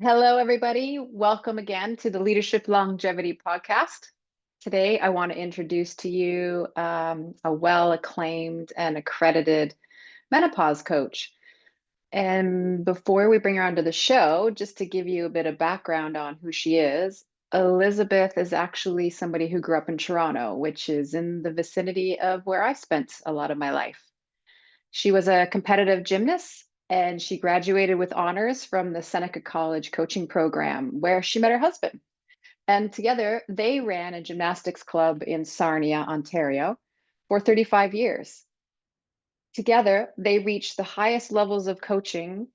Hello, everybody. Welcome again to the Leadership Longevity Podcast. Today, I want to introduce to you a well acclaimed and accredited menopause coach. And before we bring her onto the show, just to give you a bit of background on who she is, Elizabeth is actually somebody who grew up in Toronto, which is in the vicinity of where I spent a lot of my life. She was a competitive gymnast and she graduated with honors from the Seneca College coaching program, where she met her husband. And together they ran a gymnastics club in Sarnia, Ontario for 35 years. Together, they reached the highest levels of coaching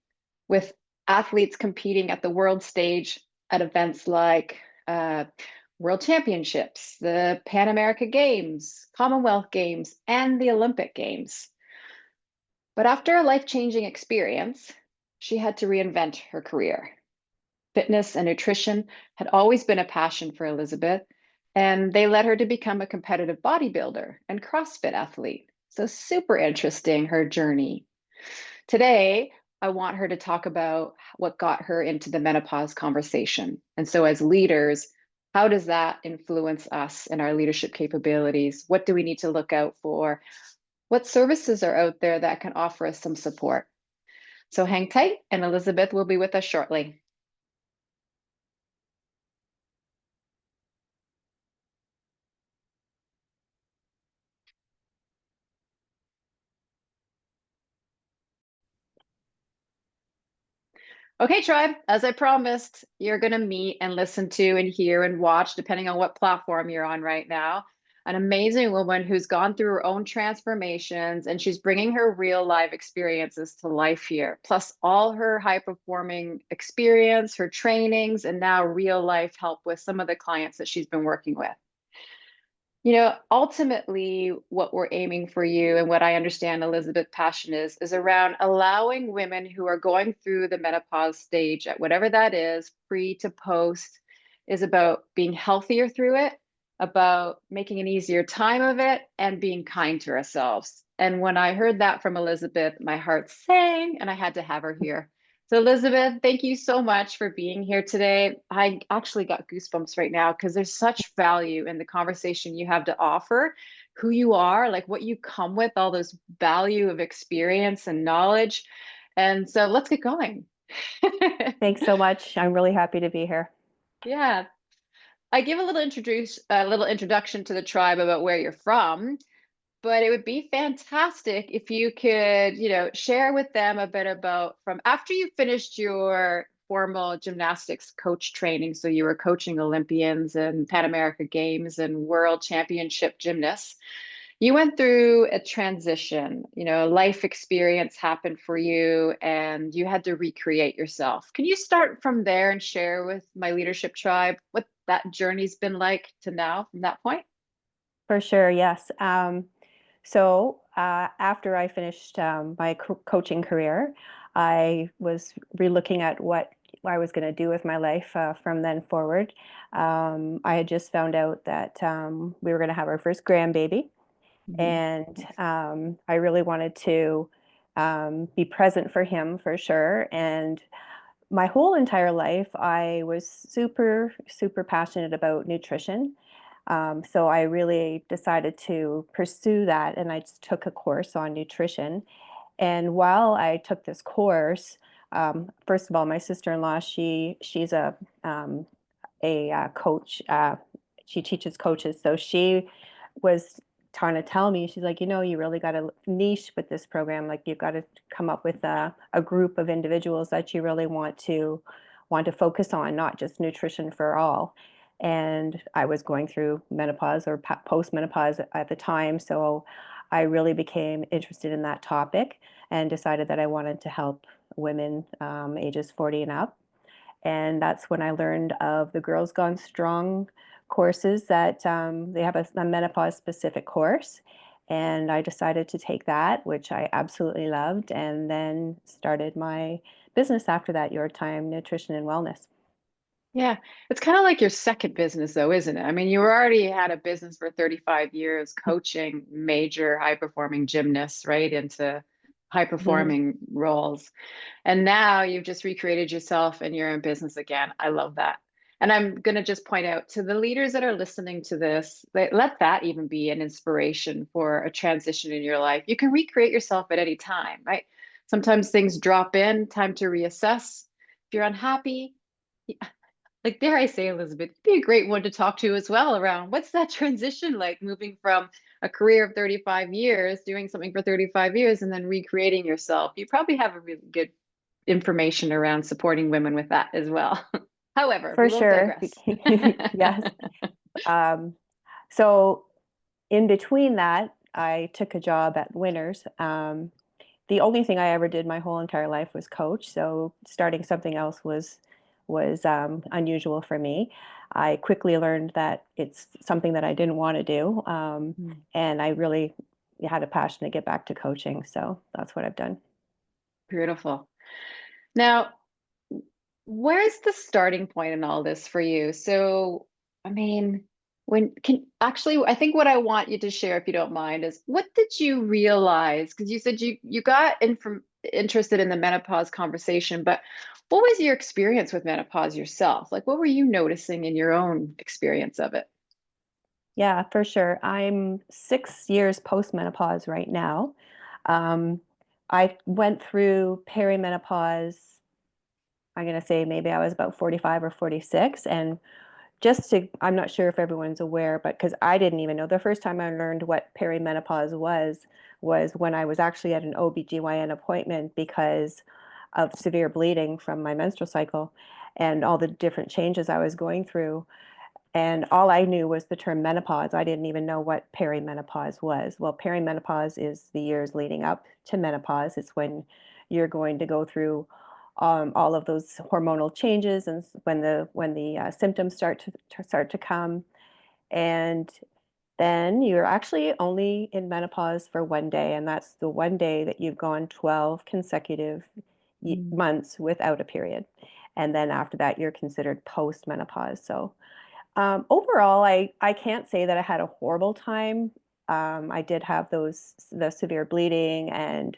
with athletes competing at the world stage at events like World Championships, the Pan America Games, Commonwealth Games, and the Olympic Games. But after a life-changing experience, she had to reinvent her career. Fitness and nutrition had always been a passion for Elizabeth, and they led her to become a competitive bodybuilder and CrossFit athlete. So, super interesting, her journey. Today, I want her to talk about what got her into the menopause conversation. And so, as leaders, how does that influence us and our leadership capabilities? What do we need to look out for? What services are out there that can offer us some support? So hang tight, and Elizabeth will be with us shortly. Okay, tribe, as I promised, you're going to meet and listen to and hear and watch, depending on what platform you're on right now, an amazing woman who's gone through her own transformations and she's bringing her real life experiences to life here, plus all her high performing experience, her trainings, and now real life help with some of the clients that she's been working with. Ultimately, what we're aiming for you and what I understand Elizabeth's passion is around allowing women who are going through the menopause stage at whatever that is, pre to post, is about being healthier through it, about making an easier time of it, and being kind to ourselves. And when I heard that from Elizabeth, my heart sang and I had to have her here. So, Elizabeth, thank you so much for being here today. I actually got goosebumps right now because there's such value in the conversation you have to offer, who you are, like what you come with, all this value of experience and knowledge. And so let's get going. Thanks so much. I'm really happy to be here. Yeah, I give a little introduction to the tribe about where you're from, but it would be fantastic if you could, share with them a bit about from after you finished your formal gymnastics coach training. So you were coaching Olympians and Pan America Games and World Championship gymnasts. You went through a transition, life experience happened for you and you had to recreate yourself. Can you start from there and share with my leadership tribe what that journey's been like to now from that point? For sure, yes. After I finished my coaching career, I was relooking at what I was going to do with my life from then forward. I had just found out that we were going to have our first grandbaby, Mhm. and I really wanted to be present for him for sure. And my whole entire life, I was super, super passionate about nutrition. So I really decided to pursue that, and I just took a course on nutrition. And while I took this course, first of all, my sister-in-law, she's a coach. She teaches coaches, so she was trying to tell me, she's like, you really got to niche with this program. Like, you've got to come up with a group of individuals that you really want to focus on, not just nutrition for all. And I was going through menopause or post-menopause at the time, so I really became interested in that topic and decided that I wanted to help women ages 40 and up. And that's when I learned of the Girls Gone Strong courses, that they have a menopause specific course. And I decided to take that, which I absolutely loved, and then started my business after that, Your Time Nutrition and Wellness. Yeah, it's kind of like your second business, though, isn't it? I mean, you already had a business for 35 years coaching major high performing gymnasts, right, into high Mhm. performing roles. And now you've just recreated yourself and you're in business again. I love that. And I'm going to just point out to the leaders that are listening to this, let that even be an inspiration for a transition in your life. You can recreate yourself at any time, right? Sometimes things drop in, time to reassess. If you're unhappy, like dare I say, Elizabeth, you'd be a great one to talk to as well around what's that transition like moving from a career of 35 years, doing something for 35 years, and then recreating yourself. You probably have a really good information around supporting women with that as well. However, For we won't sure. digress. Yes. Um, so in between that, I took a job at Winners. The only thing I ever did my whole entire life was coach, so starting something else was unusual for me. I quickly learned that it's something that I didn't want to do, Mm, and I really had a passion to get back to coaching. So that's what I've done. beautiful. Now, where's the starting point in all this for you? So, I mean, when can actually, I think what I want you to share, if you don't mind, is what did you realize? Because you said you got interested in the menopause conversation, but what was your experience with menopause yourself? Like, what were you noticing in your own experience of it? Yeah, for sure. I'm 6 years postmenopause right now. Um, I went through perimenopause. I'm going to say maybe I was about 45 or 46. And I'm not sure if everyone's aware, but because I didn't even know, the first time I learned what perimenopause was when I was actually at an OBGYN appointment because of severe bleeding from my menstrual cycle and all the different changes I was going through. And all I knew was the term menopause. I didn't even know what perimenopause was. Well, perimenopause is the years leading up to menopause. It's when you're going to go through all of those hormonal changes, and when the symptoms start to come. And then you're actually only in menopause for one day, and that's the one day that you've gone 12 consecutive Mm, months without a period. And then after that, you're considered postmenopause. So overall, I can't say that I had a horrible time. I did have the severe bleeding and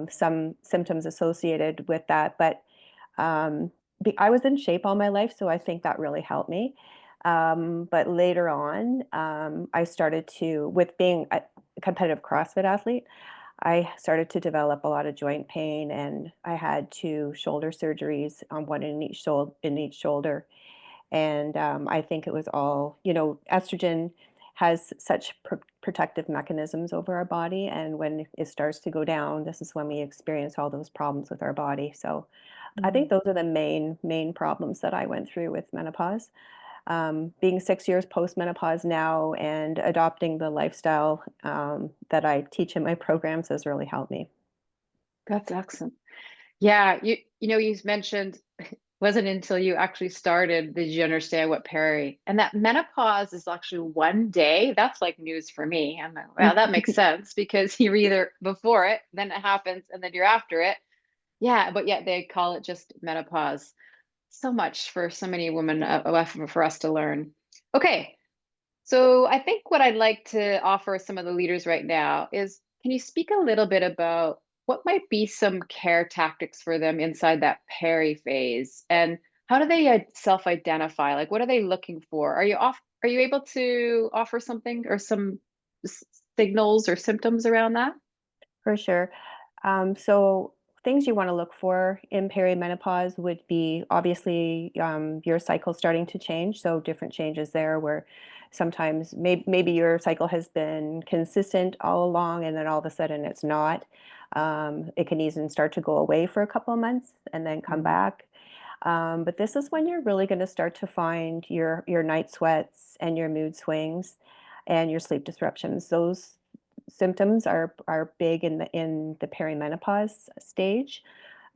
some symptoms associated with that, but um, I was in shape all my life, so I think that really helped me. But later on, I started to, with being a competitive CrossFit athlete, I started to develop a lot of joint pain, and I had two shoulder surgeries, one in each shoulder. And I think it was all, estrogen has such protective mechanisms over our body. And when it starts to go down, this is when we experience all those problems with our body. So I think mm. those are the main problems that I went through with menopause. Being 6 years post-menopause now and adopting the lifestyle that I teach in my programs has really helped me. That's excellent. Yeah, you mentioned wasn't until you actually started did you understand what peri and that menopause is actually one day. That's like news for me. I'm like, well, that makes sense because you're either before it, then it happens, and then you're after it. Yeah, but yet they call it just menopause. So much for so many women for us to learn. Okay, so I think what I'd like to offer some of the leaders right now is can you speak a little bit about what might be some care tactics for them inside that peri phase and how do they self-identify? Like what are they looking for? Are you able to offer something or some s- signals or symptoms around that? For sure. So things you want to look for in perimenopause would be obviously your cycle starting to change. So different changes there where sometimes maybe your cycle has been consistent all along and then all of a sudden it's not. It can even start to go away for a couple of months and then come Mm, back. But this is when you're really going to start to find your night sweats and your mood swings and your sleep disruptions. Those symptoms are big in the perimenopause stage.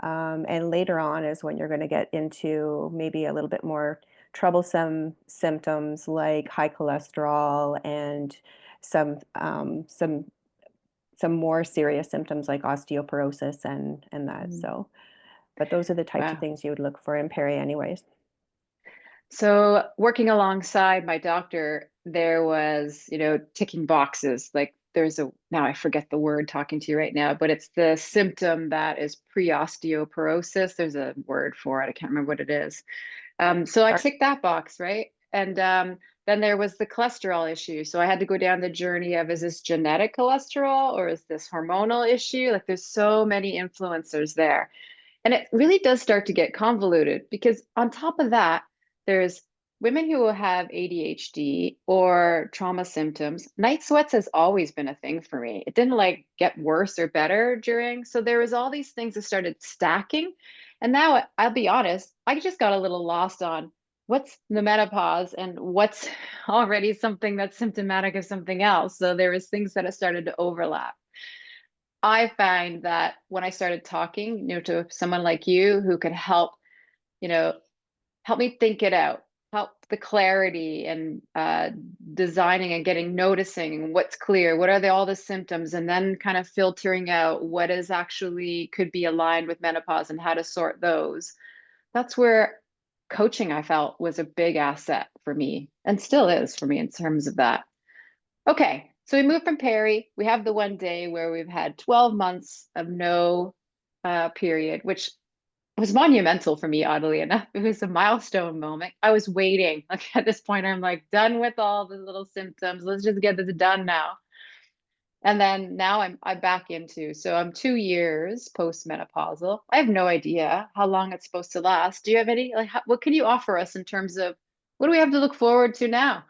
And later on is when you're going to get into maybe a little bit more troublesome symptoms like high cholesterol and some um, some some more serious symptoms like osteoporosis and that. mm. So, but those are the types of Wow. things you would look for in peri anyways. So working alongside my doctor, there was, ticking boxes. Like there's a, now I forget the word talking to you right now, but it's the symptom that is pre-osteoporosis. There's a word for it. I can't remember what it is. So I ticked that box, right? And then there was the cholesterol issue. So I had to go down the journey of, is this genetic cholesterol or is this hormonal issue? Like there's so many influencers there. And it really does start to get convoluted because on top of that, there's women who will have ADHD or trauma symptoms. Night sweats has always been a thing for me. It didn't like get worse or better during. So there was all these things that started stacking. And now I'll be honest, I just got a little lost on what's the menopause and what's already something that's symptomatic of something else. So there was things that have started to overlap. I find that when I started talking, to someone like you who could help, you know, help me think it out, help the clarity and designing and getting noticing what's clear, what are all the symptoms, and then kind of filtering out what is actually could be aligned with menopause and how to sort those. That's where coaching I felt was a big asset for me and still is for me in terms of that. Okay, so we moved from Perry. We have the one day where we've had 12 months of no period, which was monumental for me, oddly enough. It was a milestone moment. I was waiting. Like at this point, I'm like done with all the little symptoms. Let's just get this done now. And then now I'm back into, so I'm 2 years postmenopausal. I have no idea how long it's supposed to last. Do you have any like what can you offer us in terms of what do we have to look forward to now?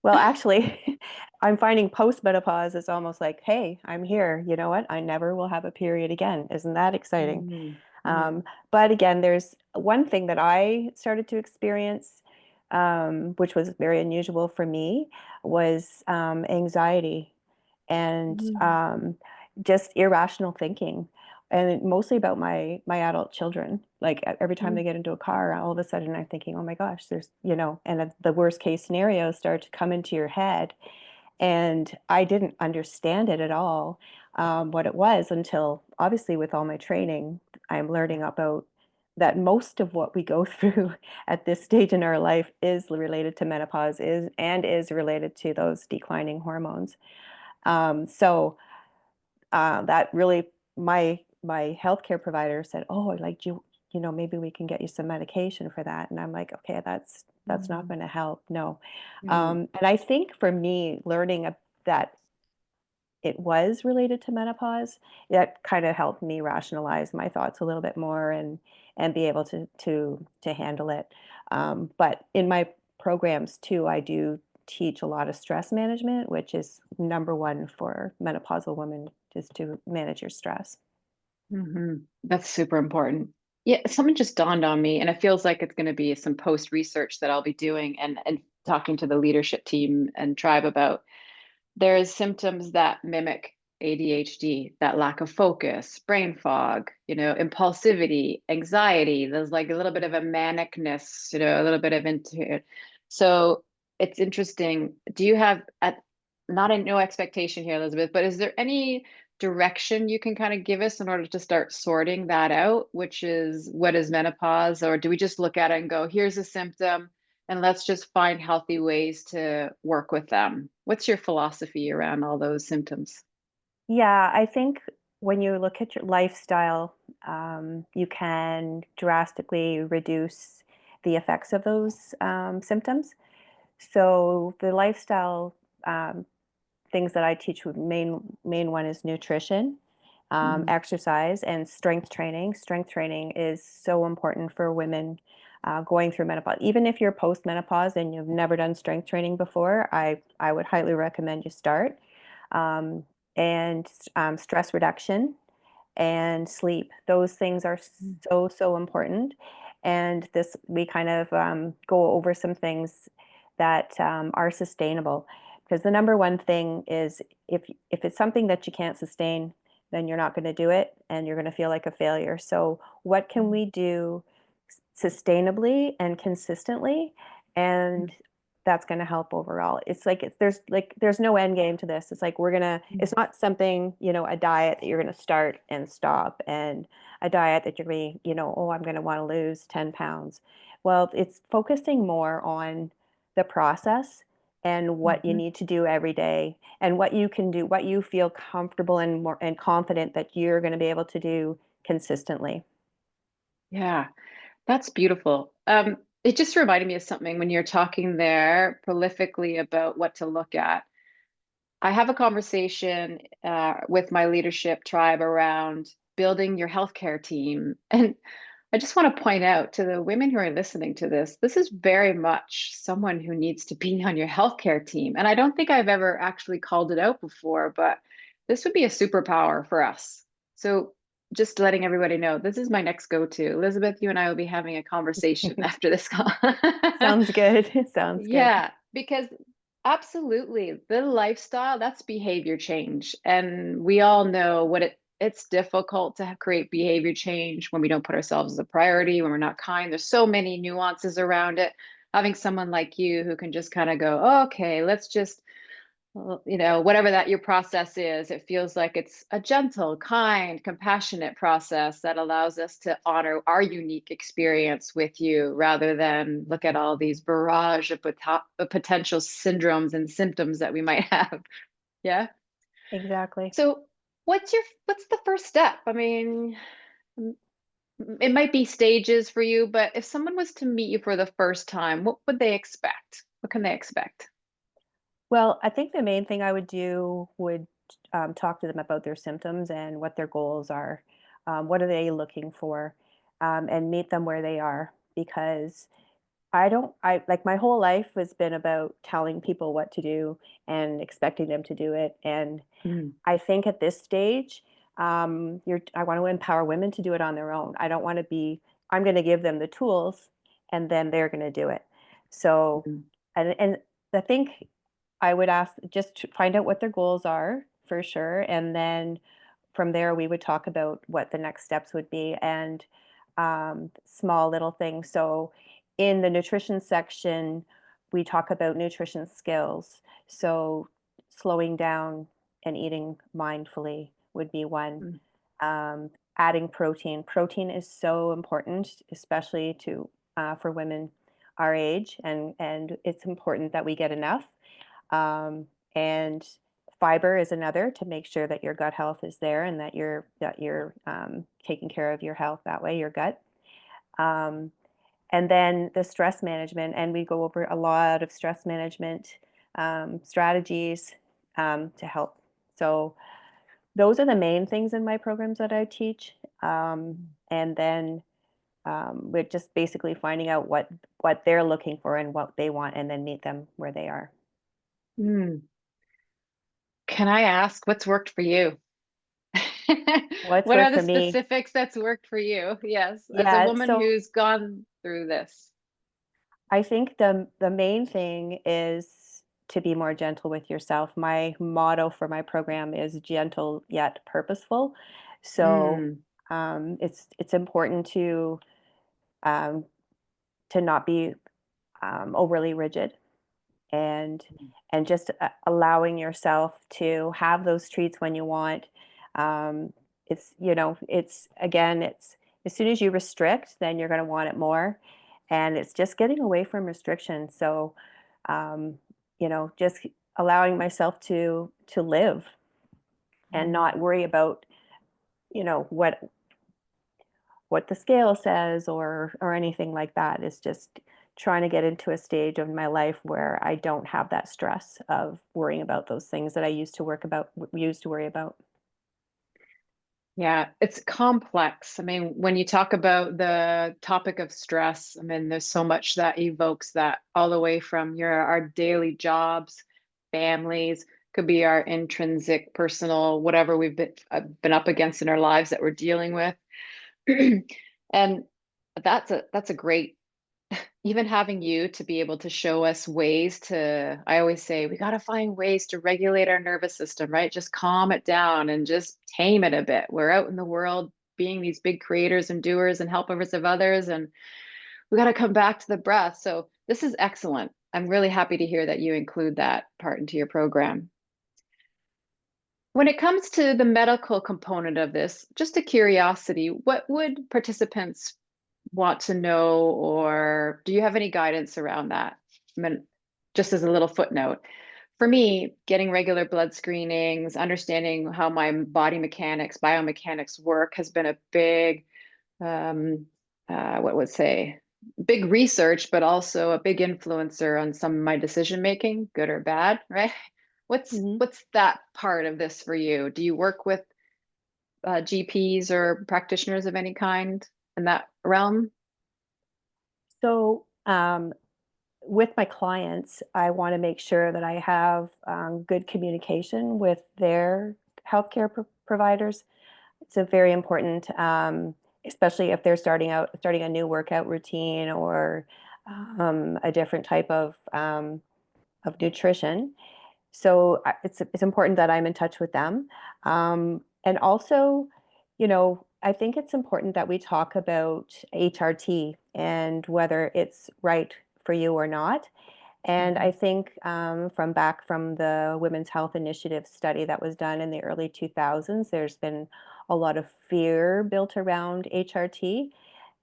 Well, actually, I'm finding postmenopause is almost like, hey, I'm here. You know what? I never will have a period again. Isn't that exciting? Mhm. Mhm. But again, there's one thing that I started to experience, which was very unusual for me, was anxiety and Mhm. just irrational thinking, and mostly about my adult children. Like every time they Mhm. get into a car, all of a sudden I'm thinking, oh my gosh, there's, and the worst case scenarios start to come into your head. And I didn't understand it at all, what it was, until obviously with all my training, I'm learning about that most of what we go through at this stage in our life is related to menopause, is related to those declining hormones. So that really, my healthcare provider said, "Oh, like maybe we can get you some medication for that." And I'm like, "Okay, that's not Mhm. going to help. No." Mhm. And I think for me, learning that it was related to menopause, that kind of helped me rationalize my thoughts a little bit more and be able to handle it. But in my programs too, I do teach a lot of stress management, which is number one for menopausal women, is to manage your stress. That's super important. Yeah, something just dawned on me, and it feels like it's going to be some post research that I'll be doing and talking to the leadership team and tribe about. There's symptoms that mimic ADHD, that lack of focus, brain fog, impulsivity, anxiety. There's like a little bit of a manicness, a little bit of into it. So it's interesting. Do you have at not a no expectation here, Elizabeth, but is there any direction you can kind of give us in order to start sorting that out, which is what is menopause? Or do we just look at it and go, here's a symptom? And let's just find healthy ways to work with them. What's your philosophy around all those symptoms? Yeah, I think when you look at your lifestyle, you can drastically reduce the effects of those symptoms. So the lifestyle um, things that I teach, with main one is nutrition, Mhm. exercise, and strength training. Strength training is so important for women going through menopause. Even if you're post-menopause and you've never done strength training before, I would highly recommend you start. Um, and stress reduction and sleep. Those things are so important. And this, we kind of go over some things that are sustainable. Because the number one thing is, if it's something that you can't sustain, then you're not going to do it, and you're going to feel like a failure. So what can Mhm. we do sustainably and consistently? And that's going to help overall. It's like there's no end game to this. It's like it's not something, a diet that you're going to start and stop, and a diet that you're going to, oh, I'm going to want to lose 10 pounds. Well, it's focusing more on the process and what you Mhm. need to do every day and what you can do, what you feel comfortable and more and confident that you're going to be able to do consistently. Yeah, that's beautiful. It just reminded me of something when you're talking there prolifically about what to look at. I have a conversation with my leadership tribe around building your healthcare team. And I just want to point out to the women who are listening to this is very much someone who needs to be on your healthcare team. And I don't think I've ever actually called it out before, but this would be a superpower for us. So just letting everybody know, this is my next go-to. Elizabeth, you and I will be having a conversation after this call. Sounds good. Sounds good. Yeah, because absolutely the lifestyle, that's behavior change. And we all know what it's difficult to create behavior change when we don't put ourselves as a priority, when we're not kind. There's so many nuances around it. Having someone like you who can just kind of go, oh, okay, let's just well, whatever that your process is, it feels like it's a gentle, kind, compassionate process that allows us to honor our unique experience with you rather than look at all these barrage of potential syndromes and symptoms that we might have. Yeah. Exactly. So, what's the first step? I mean, it might be stages for you, but if someone was to meet you for the first time, what would they expect? What can they expect? Well, I think the main thing I would do would talk to them about their symptoms and what their goals are. What are they looking for? And meet them where they are because I like my whole life has been about telling people what to do and expecting them to do it. And Mm, I think at this stage, I want to empower women to do it on their own. I don't want to be, I'm going to give them the tools and then they're going to do it. So, mm, and I think I would ask just to find out what their goals are for sure. And then from there, we would talk about what the next steps would be and small little things. So, in the nutrition section, we talk about nutrition skills. So, slowing down and eating mindfully would be one. mm, Um, Adding protein. Protein is so important, especially to for women our age, and it's important that we get enough. Um, and fiber is another to make sure that your gut health is there and that you're taking care of your health that way, your gut. Um, and then the stress management, and we go over a lot of stress management strategies to help. So those are the main things in my programs that I teach. mm. And then we're just basically finding out what they're looking for and what they want, and then meet them where they are. Mm. Can I ask what's worked for you? What's What are worked the for me? specifics that's worked for you? Yes, as a Yeah, woman so who's gone through this. I think the main thing is to be more gentle with yourself. My motto for my program is gentle yet purposeful. So Mm, it's important um, to not be overly rigid and just allowing yourself to have those treats when you want. It's it's again it's as soon as you restrict, then you're going to want it more, and it's just getting away from restriction. So, um, just allowing myself to live and mm. not worry about what the scale says or anything like that. Is just trying to get into a stage of my life where I don't have that stress of worrying about those things that I used to worry about. Yeah, it's complex. I mean, when you talk about the topic of stress, I mean, there's so much that evokes that all the way from our daily jobs, families, could be our intrinsic, personal, whatever we've been up against in our lives that we're dealing with. And that's a great, even having you to be able to show us ways to, I always say we got to find ways to regulate our nervous system, right? Just calm it down and just tame it a bit. We're out in the world being these big creators and doers and helpers of others, and we got to come back to the breath. So this is excellent. I'm really happy to hear that you include that part into your program. When it comes to the medical component of this, just a curiosity, what would participants want to know, or do you have any guidance around that? I mean, just as a little footnote, for me, getting regular blood screenings, understanding how my body mechanics, biomechanics work has been a big, um, what would say, big research, but also a big influencer on some of my decision making, good or bad, right? Mhm. What's that part of this for you? Do you work with GPs or practitioners of any kind in that realm? So, with my clients, I want to make sure that I have good communication with their healthcare providers. It's a very important, especially if they're starting a new workout routine or a different type of nutrition. So it's important that I'm in touch with them, and also, I think it's important that we talk about HRT and whether it's right for you or not. And I Mhm. think from the Women's Health Initiative study that was done in the early 2000s, there's been a lot of fear built around HRT,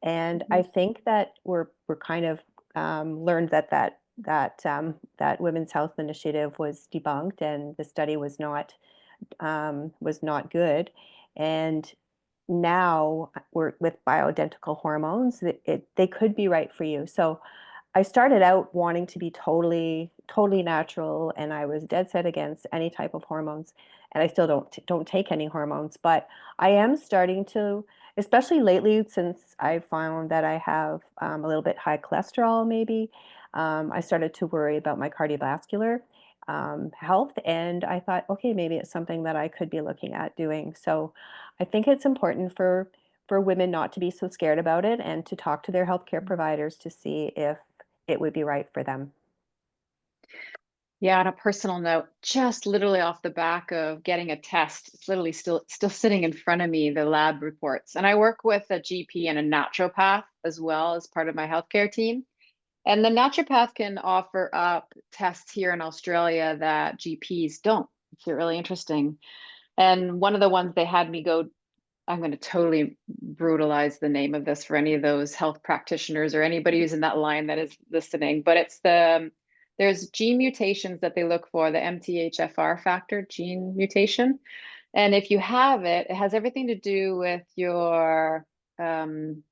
and I Mhm. think that we're kind of learned that Women's Health Initiative was debunked, and the study was not good. And now we're with bioidentical hormones, they could be right for you. So I started out wanting to be totally natural, and I was dead set against any type of hormones. And I still don't take any hormones, but I am starting to, especially lately, since I found that I have a little bit high cholesterol, maybe. I started to worry about my cardiovascular health, and I thought, okay, maybe it's something that I could be looking at doing. So, I think it's important for women not to be so scared about it and to talk to their healthcare providers to see if it would be right for them. Yeah, on a personal note, just literally off the back of getting a test, it's literally still sitting in front of me, the lab reports. And I work with a GP and a naturopath as well as part of my healthcare team. And the naturopath can offer up tests here in Australia that GPs don't. It's really interesting. And one of the ones they had me go, I'm going to totally brutalize the name of this for any of those health practitioners or anybody who's in that line that is listening, but there's gene mutations that they look for, the MTHFR factor gene mutation. And if you have it, it has everything to do with your um,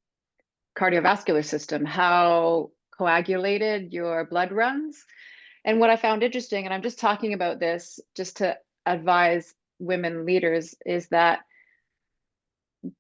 cardiovascular system, how coagulated your blood runs. And what I found interesting, and I'm just talking about this just to advise women leaders, is that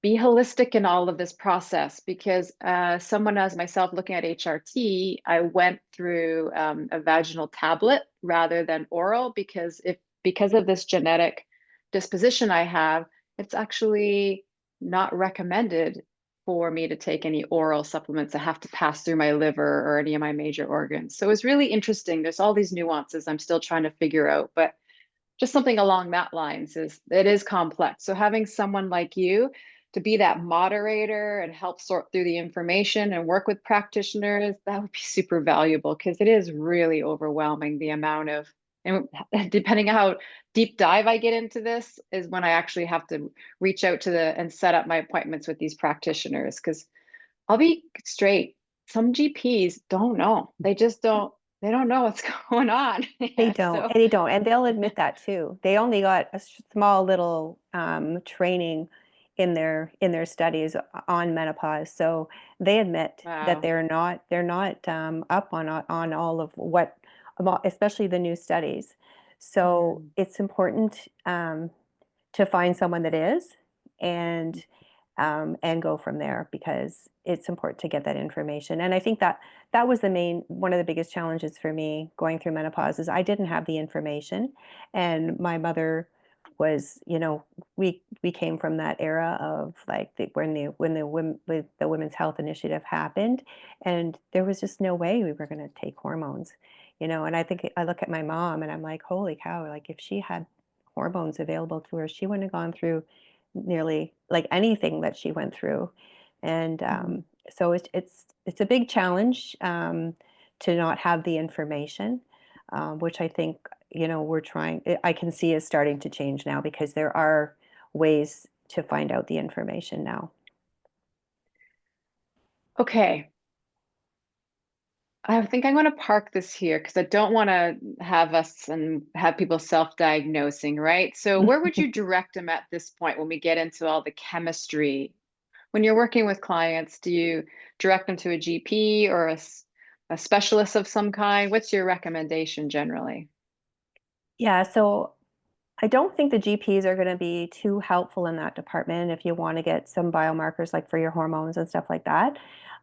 be holistic in all of this process because someone as myself looking at HRT, I went through a vaginal tablet rather than oral because of this genetic disposition I have, it's actually not recommended for me to take any oral supplements that have to pass through my liver or any of my major organs. So it's really interesting. There's all these nuances I'm still trying to figure out, but just something along that lines is it is complex. So having someone like you to be that moderator and help sort through the information and work with practitioners, that would be super valuable because it is really overwhelming the amount of, and depending on how deep dive I get into this is when I actually have to reach out to the and set up my appointments with these practitioners because I'll be straight. Some GPs don't know. They don't know what's going on. They Yeah, don't, so and they don't, and they'll admit that too. They only got a small little training in their studies on menopause, so they admit that wow. they're not up on all of what, especially the new studies. So Mm. it's important to find someone that is, and go from there, because it's important to get that information. And I think that that was one of the biggest challenges for me going through menopause is I didn't have the information, and my mother was, we came from that era of like when the Women's Health Initiative happened, and there was just no way we were going to take hormones, And I think I look at my mom and I'm like, holy cow! Like if she had hormones available to her, she wouldn't have gone through nearly like anything that she went through. And Mhm. so it's a big challenge to not have the information, which I think we're trying. I can see is starting to change now because there are ways to find out the information now. Okay. I think I'm going to park this here because I don't want to have us and have people self-diagnosing, right? So where would you direct them at this point when we get into all the chemistry? When you're working with clients, do you direct them to a GP or a specialist of some kind? What's your recommendation generally? Yeah, so I don't think the GPs are going to be too helpful in that department if you want to get some biomarkers like for your hormones and stuff like that.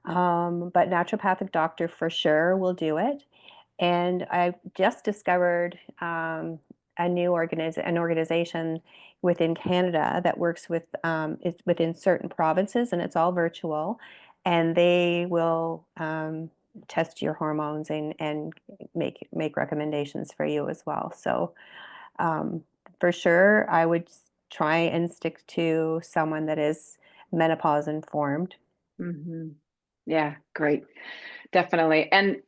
But naturopathic doctor for sure will do it. And I just discovered an organization within Canada that works with it's within certain provinces, and it's all virtual, and they will test your hormones and make recommendations for you as well. So um, for sure, I would try and stick to someone that is menopause informed. Hmm. Yeah, great. Definitely. And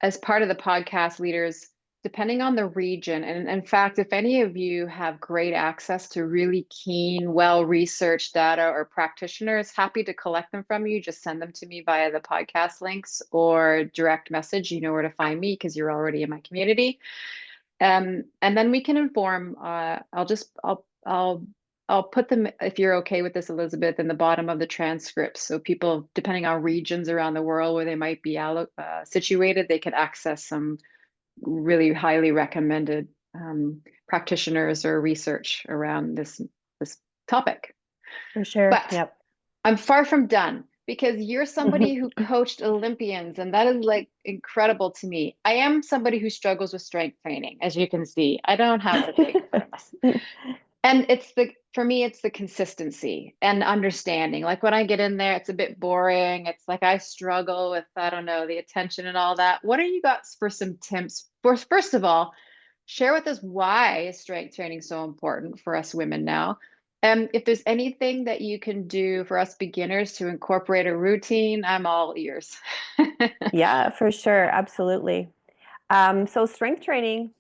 as part of the podcast leaders, depending on the region, and in fact, if any of you have great access to really keen, well-researched data or practitioners, happy to collect them from you. Just send them to me via the podcast links or direct message. You know where to find me because you're already in my community. And then we can inform. I'll put them, if you're okay with this, Elizabeth, in the bottom of the transcripts. So people, depending on regions around the world where they might be situated, they can access some really highly recommended practitioners or research around this topic. For sure. But Yep. I'm far from done because you're somebody who coached Olympians, and that is like incredible to me. I am somebody who struggles with strength training, as you can see. I don't have the big premise. And for me, it's the consistency and understanding. Like when I get in there, it's a bit boring. It's like I struggle with, I don't know, the attention and all that. What do you got for some tips? First of all, share with us why is strength training so important for us women now? And if there's anything that you can do for us beginners to incorporate a routine, I'm all ears. Yeah, for sure. Absolutely. So strength training,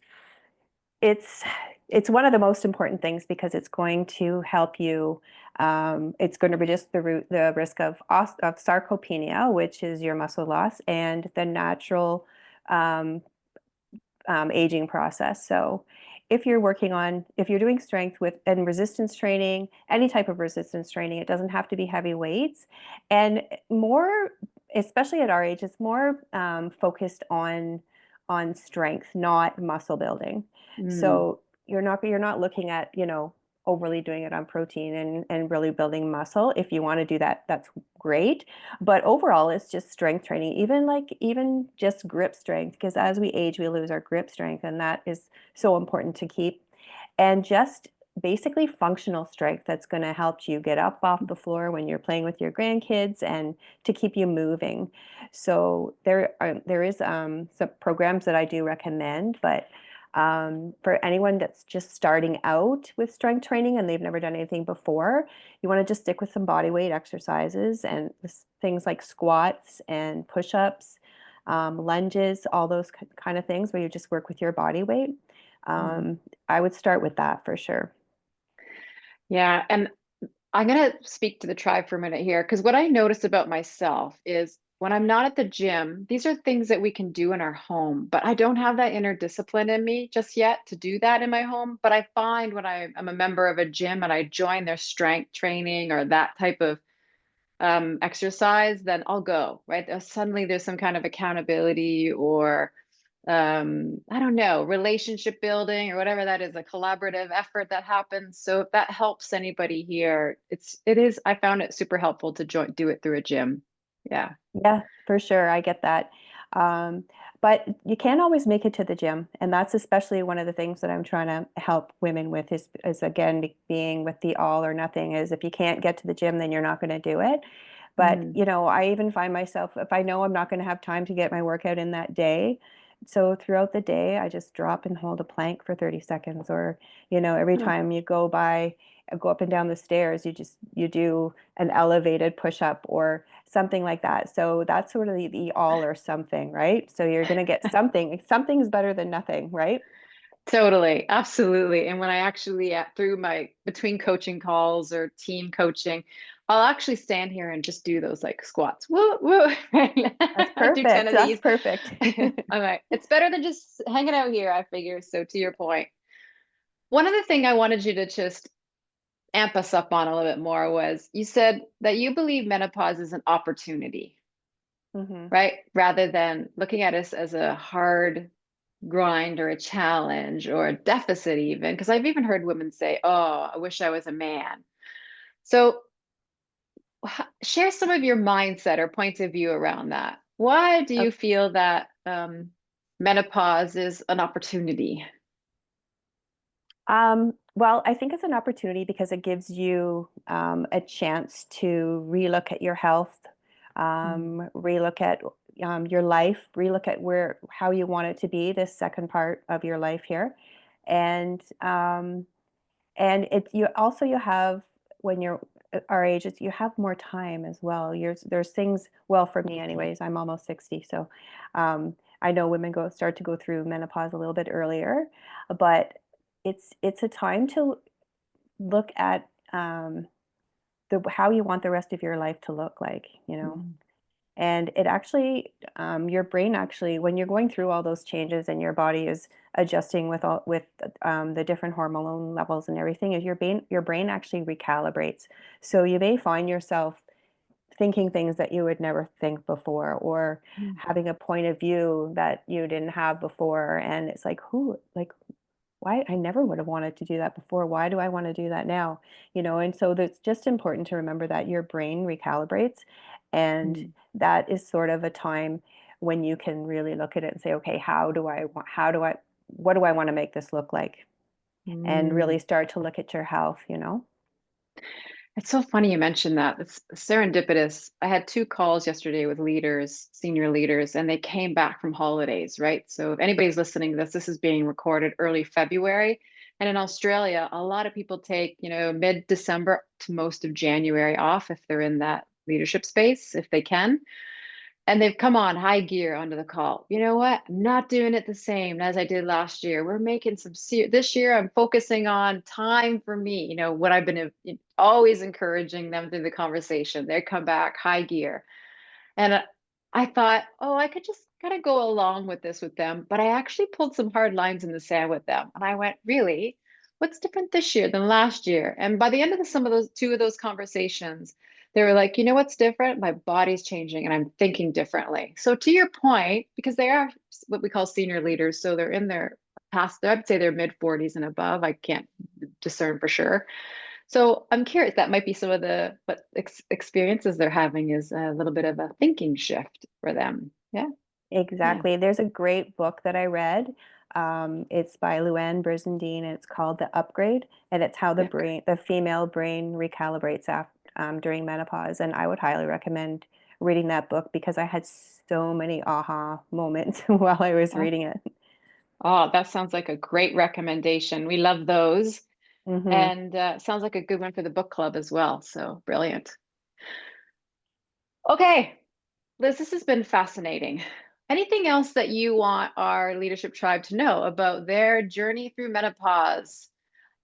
it's it's one of the most important things because it's going to help you. It's going to reduce the risk of sarcopenia, which is your muscle loss, and the natural um, aging process. So if you're doing strength with and resistance training, any type of resistance training, it doesn't have to be heavy weights, and more, especially at our age, it's more focused on strength, not muscle building. Mm, So you're not looking at overly doing it on protein and really building muscle. If you want to do that, that's great, but overall it's just strength training, even just grip strength, because as we age we lose our grip strength, and that is so important to keep. And just basically functional strength that's going to help you get up off the floor when you're playing with your grandkids and to keep you moving. So there is some programs that I do recommend, but for anyone that's just starting out with strength training and they've never done anything before, you want to just stick with some body weight exercises and things like squats and push-ups, lunges, all those kind of things where you just work with your body weight. mm. Um, I would start with that for sure. Yeah, and I'm going to speak to the tribe for a minute here because what I notice about myself is when I'm not at the gym, these are things that we can do in our home, but I don't have that inner discipline in me just yet to do that in my home. But I find when I'm a member of a gym and I join their strength training or that type of exercise, then I'll go, right? Suddenly there's some kind of accountability or I don't know, relationship building or whatever that is, a collaborative effort that happens. So if that helps anybody here, it is, I found it super helpful to do it through a gym. Yeah. Yeah, for sure. I get that. Um, but you can't always make it to the gym. And that's especially one of the things that I'm trying to help women with is again, being with the all or nothing is if you can't get to the gym, then you're not going to do it. But, Mm. I even find myself, if I know I'm not going to have time to get my workout in that day, so throughout the day, I just drop and hold a plank for 30 seconds. Or, every Oh, time you go up and down the stairs, you do an elevated push up or something like that. So that's sort of the all or something, right? So you're going to get something. Something's better than nothing, right? totally. Absolutely. And when I actually, through between coaching calls or team coaching, I'll actually stand here and just do those like squats. Woo, woo. That's Do 10 perfect. of That's these. perfect. All right. It's better than just hanging out here, I figure. So to your point, one other thing I wanted you to just amp us up on a little bit more was you said that you believe menopause is an opportunity, Hmm. right? Rather than looking at us as a hard grind or a challenge or a deficit, even. Because I've even heard women say, oh, I wish I was a man. So share some of your mindset or points of view around that. Why do you feel that menopause is an opportunity? Well, I think it's an opportunity because it gives you a chance to relook at your health, Mm, relook at your life, relook at how you want it to be, this second part of your life here, and you also you have when you're our age, you have more time as well. There's things, well, for me anyways, I'm almost 60, so I know women start to go through menopause a little bit earlier, but it's a time to look at the how you want the rest of your life to look like, you know. mm, And it actually, your brain actually, when you're going through all those changes and your body is adjusting with the different hormone levels and everything, is your brain actually recalibrates. So you may find yourself thinking things that you would never think before, or mm, having a point of view that you didn't have before. And it's like, why I never would have wanted to do that before. Why do I want to do that now? You know, and so it's just important to remember that your brain recalibrates, and mm, that is sort of a time when you can really look at it and say, okay, what do I want to make this look like? And really mm. start to look at your health, you know? It's so funny you mentioned that. It's serendipitous. I had two calls yesterday with leaders, senior leaders, and they came back from holidays, right? So if anybody's listening to this, this is being recorded early February. And in Australia, a lot of people take, mid-December to most of January off if they're in that leadership space, if they can. And they've come on high gear onto the call. You know what? I'm not doing it the same as I did last year. We're making this year. I'm focusing on time for me. What I've been always encouraging them through the conversation. They come back high gear. And I thought, oh, I could just kind of go along with this with them. But I actually pulled some hard lines in the sand with them. And I went, really? What's different this year than last year? And by the end of some of those two of those conversations, they were like, you know what's different? My body's changing and I'm thinking differently. So to your point, because they are what we call senior leaders, so they're in their past, I'd say they're mid 40s and above. I can't discern for sure. So I'm curious, that might be some of the what experiences they're having is a little bit of a thinking shift for them. Yeah, yeah. Exactly. There's a great book that I read. It's by Luann Brizendine, and it's called The Upgrade, and it's how Yep. the female brain recalibrates during menopause. And I would highly recommend reading that book because I had so many aha moments while I was Oh, reading it. oh, that sounds like a great recommendation. We love those. Hmm. And sounds like a good one for the book club as well. So brilliant. Okay, Liz, this has been fascinating. Anything else that you want our leadership tribe to know about their journey through menopause?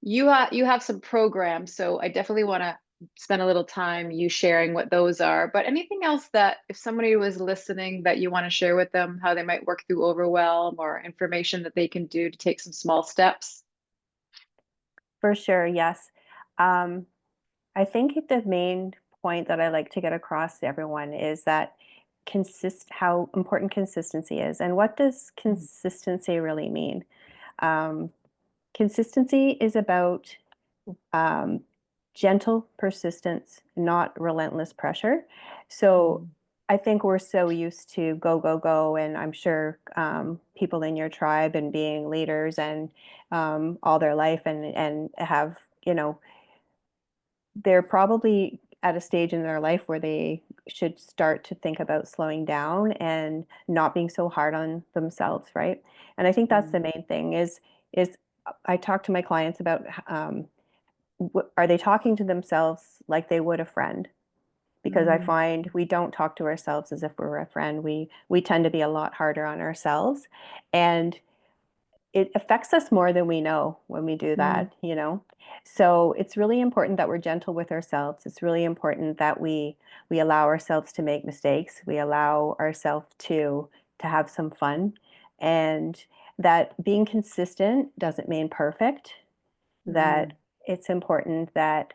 You have some programs, so I definitely want to spend a little time you sharing what those are. But anything else that if somebody was listening that you want to share with them, how they might work through overwhelm or information that they can do to take some small steps? For sure, yes. Um, I think the main point that I like to get across to everyone is that how important consistency is, and what does Mm, consistency really mean? Um, Consistency is about um, gentle persistence, not relentless pressure. So mm, I think we're so used to go, go, go. And I'm sure people in your tribe and being leaders and all their life and have, they're probably at a stage in their life where they should start to think about slowing down and not being so hard on themselves, right? And I think that's the mm, main thing is I talk to my clients about are they talking to themselves like they would a friend? Because I mm, find we don't talk to ourselves as if we're a friend. We tend to be a lot harder on ourselves, and it affects us more than we know when we do Mm, that, you know. So it's really important that we're gentle with ourselves. It's really important that we allow ourselves to make mistakes. We allow ourselves to have some fun, and that being consistent doesn't mean perfect. That mm. it's important that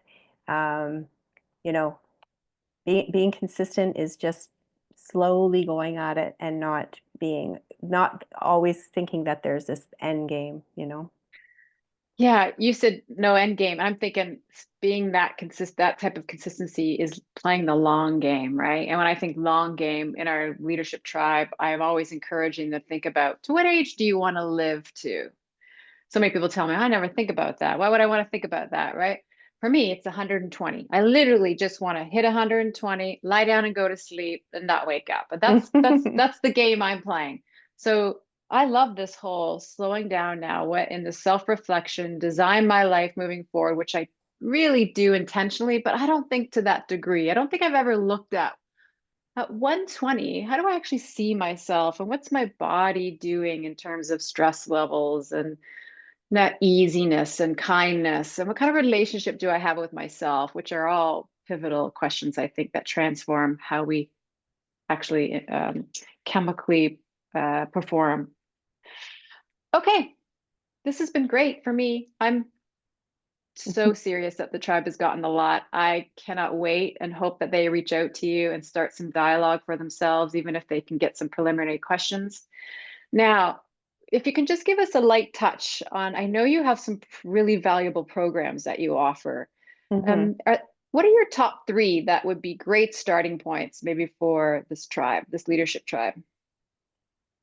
um, you know, being consistent is just slowly going at it and not always thinking that there's this end game, you know. Yeah, you said no end game. I'm thinking being that type of consistency is playing the long game, right? And when I think long game in our leadership tribe, I'm always encouraging to think about to what age do you want to live to? So many people tell me, I never think about that. Why would I want to think about that, right? For me, it's 120. I literally just want to hit 120, lie down and go to sleep and not wake up. But that's the game I'm playing. So I love this whole slowing down now, what in the self-reflection, design my life moving forward, which I really do intentionally, but I don't think to that degree. I don't think I've ever looked at 120, how do I actually see myself and what's my body doing in terms of stress levels and that easiness and kindness and what kind of relationship do I have with myself, which are all pivotal questions I think that transform how we actually chemically perform. Okay, this has been great for me. I'm so serious that the tribe has gotten a lot. I cannot wait and hope that they reach out to you and start some dialogue for themselves, even if they can get some preliminary questions. Now, if you can just give us a light touch on, I know you have some really valuable programs that you offer. Hmm. Um, are, what are your top three that would be great starting points, maybe for this tribe, this leadership tribe?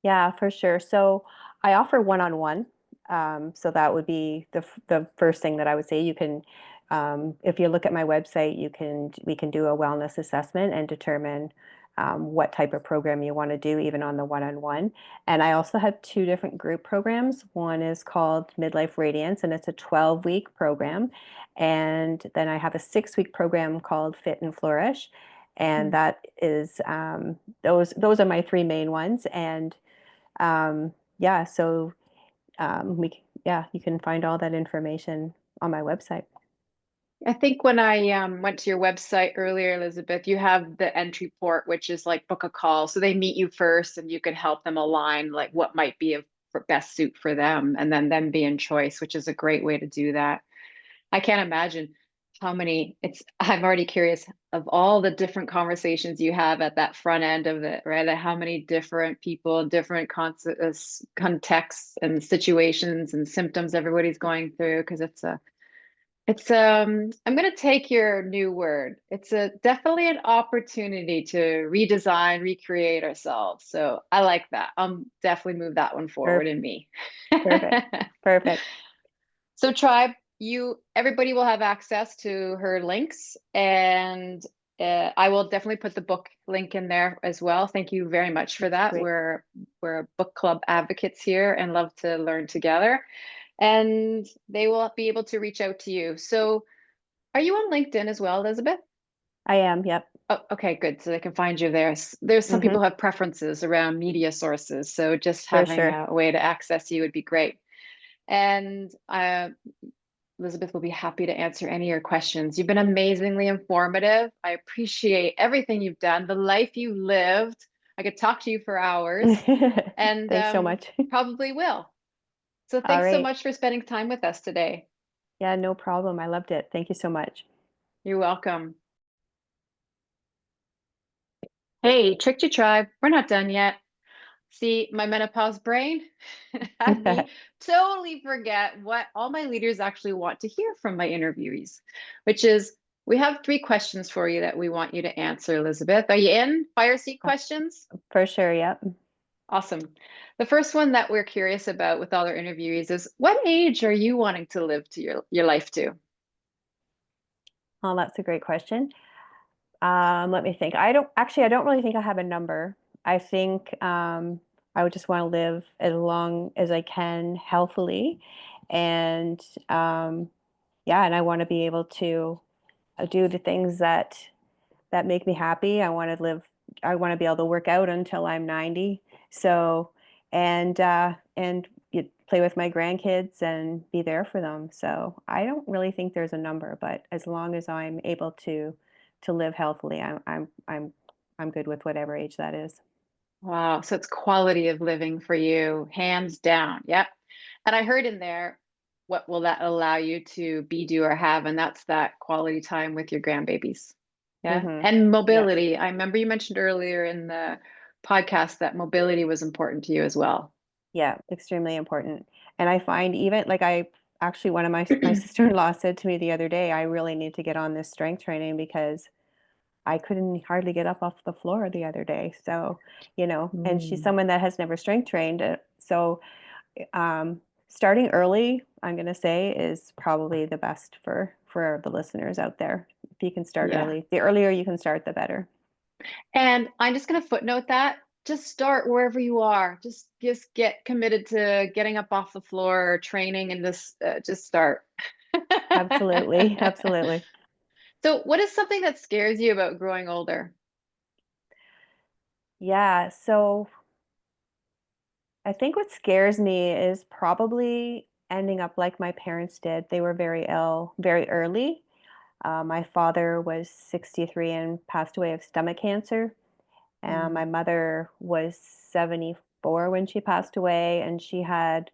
Yeah, for sure. So I offer one-on-one. So that would be the first thing that I would say. You can, if you look at my website, we can do a wellness assessment and determine what type of program you want to do, even on the one-on-one. And I also have two different group programs. One is called Midlife Radiance, and it's a 12-week program. And then I have a 6-week program called Fit and Flourish. And Hmm. that is those are my three main ones. And yeah, so yeah, you can find all that information on my website. I think when I went to your website earlier, Elizabeth, you have the entry port, which is like book a call. So they meet you first and you can help them align like what might be a best suit for them and then them be in choice, which is a great way to do that. I can't imagine how many I'm already curious of all the different conversations you have at that front end of it, right? Like how many different people, different contexts and situations and symptoms everybody's going through. Because I'm going to take your new word. It's a definitely an opportunity to redesign, recreate ourselves. So I like that. Definitely move that one forward Per- in me. Perfect. Perfect. So tribe, you everybody will have access to her links and I will definitely put the book link in there as well. Thank you very much for That's that. great. We're book club advocates here and love to learn together. And they will be able to reach out to you. So are you on LinkedIn as well, Elizabeth? I am. Yep. Oh, okay, good. So they can find you there. There's some Hmm. people who have preferences around media sources, so just For having sure. a way to access you would be great. And Elizabeth will be happy to answer any of your questions. You've been amazingly informative. I appreciate everything you've done, the life you lived. I could talk to you for hours and Thanks so much. probably will. So All thanks so right. much for spending time with us today. Yeah, no problem. I loved it. Thank you so much. You're welcome. Hey, Tricked You Tribe, we're not done yet. See, my menopause brain had me totally forget what all my leaders actually want to hear from my interviewees, which is we have three questions for you that we want you to answer, Elizabeth. Are you in? Fire seat questions? For sure. Yep. Awesome. The first one that we're curious about with all our interviewees is what age are you wanting to live to your life to? Oh, that's a great question. Let me think. I don't really think I have a number. I think I would just want to live as long as I can healthily. And yeah, and I want to be able to do the things that make me happy. I want to be able to work out until I'm 90. So, and play with my grandkids and be there for them. So I don't really think there's a number, but as long as I'm able to live healthily, I'm good with whatever age that is. Wow. So it's quality of living for you, hands down. Yep. And I heard in there, what will that allow you to be, do, or have? And that's that quality time with your grandbabies. Yeah. Mm-hmm. And Yes. mobility. I remember you mentioned earlier in the podcast that mobility was important to you as well. Yeah, extremely important. And I find even like I actually one of my sister-in-law said to me the other day, I really need to get on this strength training because I couldn't hardly get up off the floor the other day. So, and she's Mm, someone that has never strength trained. So, starting early, I'm going to say is probably the best for the listeners out there. If you can start yeah. early, the earlier you can start, the better. And I'm just going to footnote that. Just start wherever you are. Just get committed to getting up off the floor or training and just start. Absolutely, absolutely. So, what is something that scares you about growing older? Yeah. So I think what scares me is probably ending up like my parents did. They were very ill very early. My father was 63 and passed away of stomach cancer. And my Mm, mother was 74 when she passed away, and she had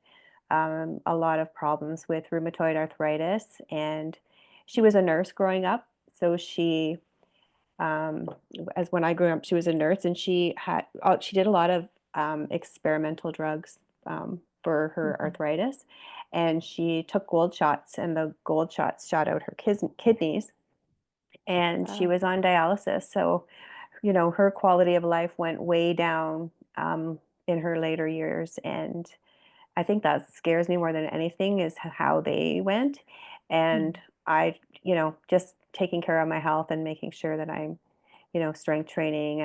a lot of problems with rheumatoid arthritis. And she was a nurse growing up. So um, as when I grew up, she was a nurse, and she did a lot of experimental drugs for her mhm. arthritis, and she took gold shots, and the gold shots shot out her kidneys, and she Wow. was on dialysis. So her quality of life went way down in her later years, and I think that scares me more than anything is how they went. And Mm. just taking care of my health and making sure that I'm strength training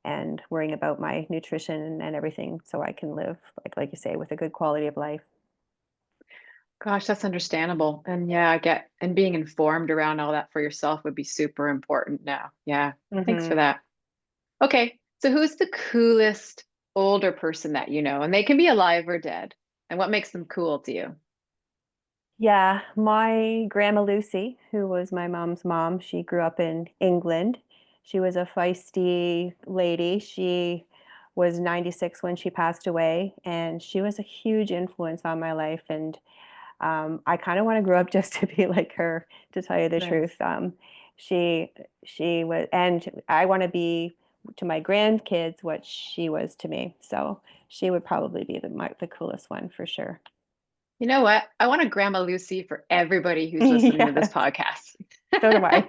and worrying about my nutrition and everything so I can live like you say with a good quality of life. Gosh, that's understandable. And yeah, I get, and being informed around all that for yourself would be super important now. Yeah. Thanks for Hmm. that. Okay. So, who's the coolest older person that you know? And they can be alive or dead. And what makes them cool to you? Yeah, my grandma Lucy, who was my mom's mom, she grew up in England. She was a feisty lady. She was 96 when she passed away, and she was a huge influence on my life. And I kind of want to grow up just to be like her, to tell you the Nice. truth. She she was, and I want to be to my grandkids what she was to me. So she would probably be the coolest one for sure. You know what? I want a Grandma Lucy for everybody who's listening to this Yes, podcast. so do I.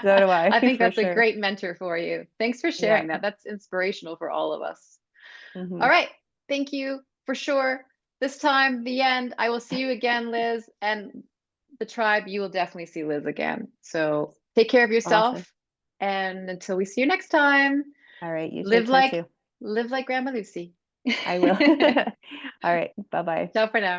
So do I, I think for that's a sure. great mentor for you. Thanks for Yeah. sharing that. That's inspirational for all of us. All Hmm. right. Thank you for sure. This time, the end. I will see you again, Liz. And the tribe, you will definitely see Liz again. So take care of Awesome. yourself. And until we see you next time, All right. You take live care like too. live like Grandma Lucy. I will. All right. Bye bye. Ciao for now.